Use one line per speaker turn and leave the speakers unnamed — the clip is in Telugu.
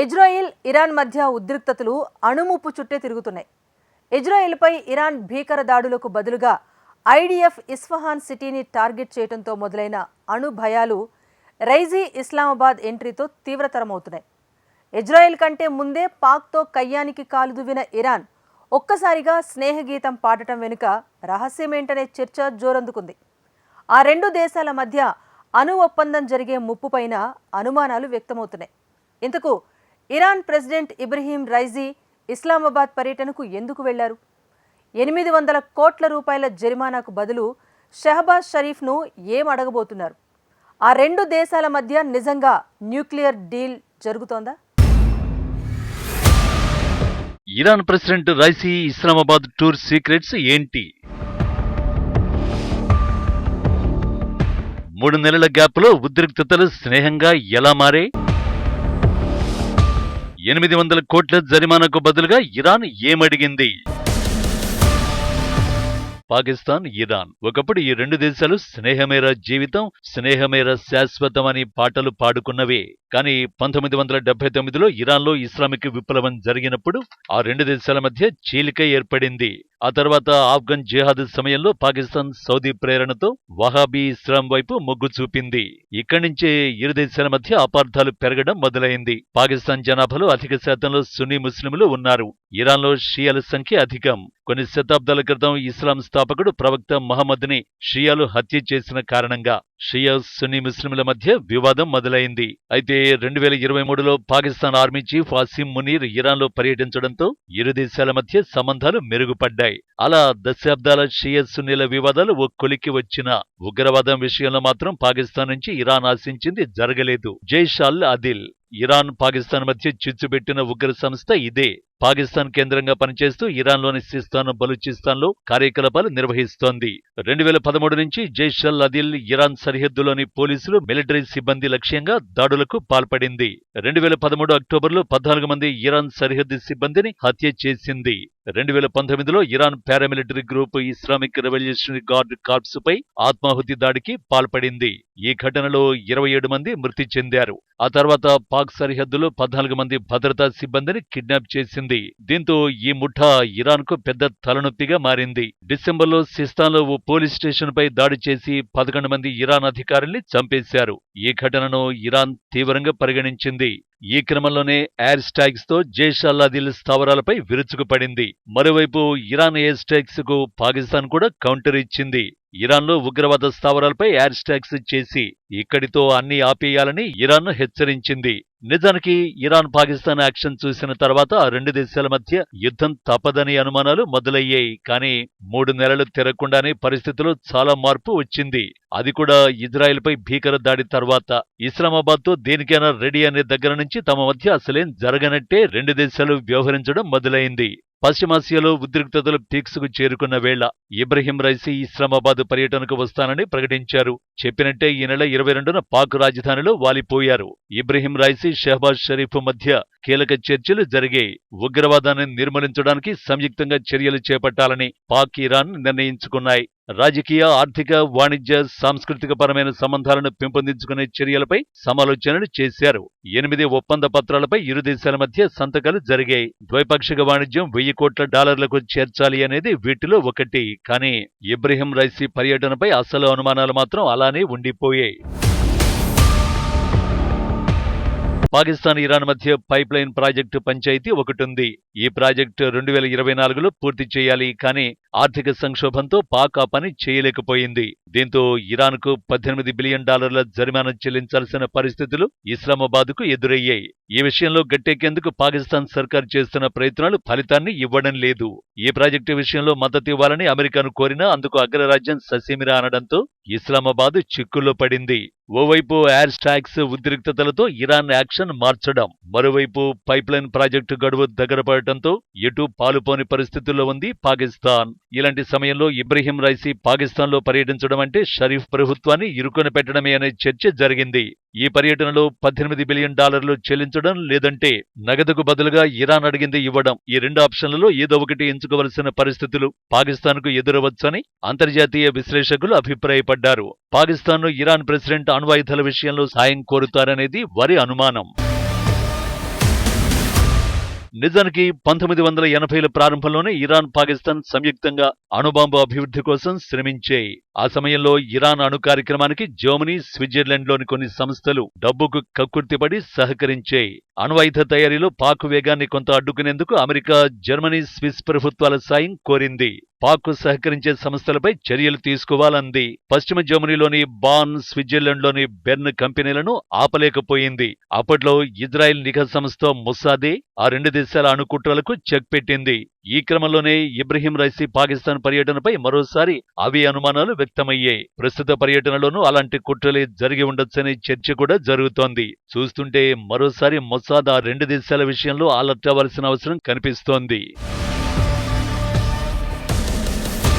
ఇజ్రాయెల్, ఇరాన్ మధ్య ఉద్రిక్తతలు అణుముప్పు చుట్టే తిరుగుతున్నాయి. ఇజ్రాయెల్పై ఇరాన్ భీకర దాడులకు బదులుగా ఐడిఎఫ్ ఇస్ఫహాన్ సిటీని టార్గెట్ చేయడంతో మొదలైన అణు భయాలు రైజీ ఇస్లామాబాద్ ఎంట్రీతో తీవ్రతరమవుతున్నాయి. ఇజ్రాయెల్ కంటే ముందే పాక్తో కయ్యానికి కాలుదువ్విన ఇరాన్ ఒక్కసారిగా స్నేహగీతం పాడటం వెనుక రహస్యమేంటనే చర్చ జోరందుకుంది. ఆ రెండు దేశాల మధ్య అణు ఒప్పందం జరిగే ముప్పుపైన అనుమానాలు వ్యక్తమవుతున్నాయి. ఇంతకు ఇరాన్ ప్రెసిడెంట్ ఇబ్రహీం రైజీ ఇస్లామాబాద్ పర్యటనకు ఎందుకు వెళ్లారు? 800 కోట్ల రూపాయల జరిమానాకు బదులు షహబాజ్ షరీఫ్ను ఏం అడగబోతున్నారు? ఆ రెండు దేశాల మధ్య నిజంగా న్యూక్లియర్ డీల్ జరుగుతోందా?
Iran president Raisi Islamabad tour secrets ఏంటి? 3 నెలల గ్యాప్లో ఉద్రిక్తతలు స్నేహంగా ఎలా మారే? 800 కోట్ల జరిమానాకు బదులుగా ఇరాన్ ఏమడిగింది? పాకిస్తాన్, ఇరాన్ ఒకప్పుడు ఈ రెండు దేశాలు స్నేహమేర జీవితం, స్నేహమేర శాశ్వతం అని పాటలు పాడుకున్నవే. కానీ 1979లో ఇరాన్లో ఇస్లామిక్ విప్లవం జరిగినప్పుడు ఆ రెండు దేశాల మధ్య చీలిక ఏర్పడింది. ఆ తర్వాత ఆఫ్ఘన్ జిహాద్ సమయంలో పాకిస్తాన్ సౌదీ ప్రేరణతో వహాబీ ఇస్లాం వైపు మొగ్గు చూపింది. ఇక్కడి నుంచే ఇరు దేశాల మధ్య అపార్థాలు పెరగడం మొదలైంది. పాకిస్తాన్ జనాభాలో అధిక శాతంలో సున్నీ ముస్లింలు ఉన్నారు. ఇరాన్లో షియాల సంఖ్య అధికం. కొన్ని శతాబ్దాల క్రితం ఇస్లాం స్థాపకుడు ప్రవక్త మహమ్మద్ని షియాలు హత్య చేసిన కారణంగా షియా సున్నీ ముస్లింల మధ్య వివాదం మొదలైంది. అయితే 2023లో పాకిస్తాన్ ఆర్మీ చీఫ్ ఆసిమ్ మునీర్ ఇరాన్లో పర్యటించడంతో ఇరు దేశాల మధ్య సంబంధాలు మెరుగుపడ్డాయి. అలా దశాబ్దాల షియా సున్నీల వివాదాలు ఓ కొలిక్కి వచ్చిన ఉగ్రవాదం విషయంలో మాత్రం పాకిస్తాన్ నుంచి ఇరాన్ ఆశించింది జరగలేదు. జైష్ అల్ అదిల్ ఇరాన్, పాకిస్తాన్ మధ్య చిచ్చుపెట్టిన ఉగ్ర సంస్థ ఇదే. పాకిస్తాన్ కేంద్రంగా పనిచేస్తూ ఇరాన్లోని సిస్తాన్, బలూచిస్తాన్లో కార్యకలాపాలు నిర్వహిస్తోంది. 2013 నుంచి జైష్ అల్ అదిల్ ఇరాన్ సరిహద్దులోని పోలీసులు, మిలిటరీ సిబ్బంది లక్ష్యంగా దాడులకు పాల్పడింది. 2013 అక్టోబర్లో 14 మంది ఇరాన్ సరిహద్దు సిబ్బందిని హత్య చేసింది. 2019లో Iran paramilitary group Islamic revolutionary guard corps పై ఆత్మాహుతి దాడికి పాల్పడింది. ఈ ఘటనలో 27 మంది మృతి చెందారు. ఆ తర్వాత పాక్ సరిహద్దులో 14 మంది భద్రతా సిబ్బందిని కిడ్నాప్ చేసింది. దీంతో ఈ ముఠా ఇరాన్కు పెద్ద తలనొప్పిగా మారింది. డిసెంబర్లో సిస్తాన్లో ఓ పోలీస్ స్టేషన్ పై దాడి చేసి 11 మంది ఇరాన్ అధికారుల్ని చంపేశారు. ఈ ఘటనను ఇరాన్ తీవ్రంగా పరిగణించింది. ఈ క్రమంలోనే ఎయిర్ స్ట్రైక్స్ తో జైష్ అల్ అదిల్ స్థావరాలపై విరుచుకుపడింది. మరోవైపు ఇరాన్ ఎయిర్ స్ట్రైక్స్ కు పాకిస్తాన్ కూడా కౌంటర్ ఇచ్చింది. ఇరాన్లో ఉగ్రవాద స్థావరాలపై ఎయిర్ స్ట్రైక్స్ చేసి ఇక్కడితో అన్ని ఆపేయాలని ఇరాన్ హెచ్చరించింది. నిజానికి ఇరాన్ పాకిస్తాన్ యాక్షన్ చూసిన తర్వాత ఆ రెండు దేశాల మధ్య యుద్ధం తప్పదని అనుమానాలు మొదలయ్యాయి. కానీ 3 నెలలు తిరగకుండానే పరిస్థితిలో చాలా మార్పు వచ్చింది. అది కూడా ఇజ్రాయెల్పై భీకర దాడి తర్వాత. ఇస్లామాబాద్తో దేనికైనా రెడీ అనే దగ్గర నుంచి తమ మధ్య అసలేం జరగనట్టే రెండు దేశాలు వ్యవహరించడం మొదలైంది. పశ్చిమాసియాలో ఉద్రిక్తతలు పీక్స్కు చేరుకున్న వేళ ఇబ్రహీం రైసీ ఇస్లామాబాద్ పర్యటనకు వస్తానని ప్రకటించారు. చెప్పినట్టే ఈ నెల 22న పాక్ రాజధానిలో వాలిపోయారు. ఇబ్రహీం రైసీ, షహబాజ్ షరీఫ్ మధ్య కీలక చర్చలు జరిగాయి. ఉగ్రవాదాన్ని నిర్మూలించడానికి సంయుక్తంగా చర్యలు చేపట్టాలని పాక్, ఇరాన్ నిర్ణయించుకున్నాయి. రాజకీయ, ఆర్థిక, వాణిజ్య, సాంస్కృతిక పరమైన సంబంధాలను పెంపొందించుకునే చర్యలపై సమాలోచనలు చేశారు. 8 ఒప్పంద పత్రాలపై ఇరు దేశాల మధ్య సంతకాలు జరిగాయి. ద్వైపాక్షిక వాణిజ్యం $1000 కోట్ల చేర్చాలి అనేది వీటిలో ఒకటి. కానీ ఇబ్రహీం రైసీ పర్యటనపై అసలు అనుమానాలు మాత్రం అలానే ఉండిపోయాయి. పాకిస్తాన్, ఇరాన్ మధ్య పైప్ లైన్ ప్రాజెక్టు పంచాయతీ ఒకటుంది. ఈ ప్రాజెక్టు 2024లో పూర్తి చేయాలి. కానీ ఆర్థిక సంక్షోభంతో పాక్ ఆ పని చేయలేకపోయింది. దీంతో ఇరాన్కు $18 బిలియన్ జరిమానా చెల్లించాల్సిన పరిస్థితులు ఇస్లామాబాద్కు ఎదురయ్యాయి. ఈ విషయంలో గట్టెక్కేందుకు పాకిస్తాన్ సర్కార్ చేస్తున్న ప్రయత్నాలు ఫలితాన్ని ఇవ్వడం లేదు. ఈ ప్రాజెక్టు విషయంలో మద్దతు ఇవ్వాలని అమెరికాను కోరినా అందుకు అగ్రరాజ్యం ససేమిరా అనడంతో ఇస్లామాబాద్ చిక్కుల్లో పడింది. ఓవైపు ఎయిర్ స్ట్రైక్స్ ఉద్రిక్తతలతో ఇరాన్ యాక్షన్ మార్చడం, మరోవైపు పైప్లైన్ ప్రాజెక్టు గడువు దగ్గర పడటంతో ఎటూ పాలుపోని పరిస్థితుల్లో ఉంది పాకిస్తాన్. ఇలాంటి సమయంలో ఇబ్రహీం రైసీ పాకిస్తాన్లో పర్యటించడం అంటే షరీఫ్ ప్రభుత్వాన్ని ఇరుకొని పెట్టడమే అనే చర్చ జరిగింది. ఈ పర్యటనలో $18 బిలియన్ చెల్లించడం, లేదంటే నగదుకు బదులుగా ఇరాన్ అడిగింది ఇవ్వడం, ఈ రెండు ఆప్షన్లలో ఏదో ఒకటి ఎంచుకోవలసిన పరిస్థితులు పాకిస్తాన్కు ఎదురవచ్చని అంతర్జాతీయ విశ్లేషకులు అభిప్రాయపడ్డారు. పాకిస్తాన్ను ఇరాన్ ప్రెసిడెంట్ అణ్వాయుధాల విషయంలో సాయం కోరుతారనేది వారి అనుమానం. నిజానికి 1980ల ప్రారంభంలోనే ఇరాన్, పాకిస్తాన్ సంయుక్తంగా అణుబాంబు అభివృద్ధి కోసం శ్రమించాయి. ఆ సమయంలో ఇరాన్ అణు కార్యక్రమానికి జర్మనీ, స్విట్జర్లాండ్లోని కొన్ని సంస్థలు డబ్బుకు కక్కుర్తిపడి సహకరించాయి. అణ్వాయుధ తయారీలో పాక్ వేగాన్ని కొంత అడ్డుకునేందుకు అమెరికా, జర్మనీ, స్విస్ ప్రభుత్వాల సాయం కోరింది. పాక్ సహకరించే సంస్థలపై చర్యలు తీసుకోవాలంది. పశ్చిమ జర్మనీలోని బాన్, స్విట్జర్లాండ్లోని బెర్న్ కంపెనీలను ఆపలేకపోయింది. అప్పట్లో ఇజ్రాయెల్ నిఘా సంస్థ మొసాదే ఆ రెండు దేశాల అణుకుట్రలకు చెక్ పెట్టింది. ఈ క్రమంలోనే ఇబ్రహీం రైసీ పాకిస్తాన్ పర్యటనపై మరోసారి అవే అనుమానాలు వ్యక్తమయ్యాయి. ప్రస్తుత పర్యటనలోనూ అలాంటి కుట్రలే జరిగి ఉండొచ్చనే చర్చ కూడా జరుగుతోంది. చూస్తుంటే మరోసారి మొసాద్ ఆ రెండు దేశాల విషయంలో అలర్ట్ అవ్వాల్సిన అవసరం కనిపిస్తోంది.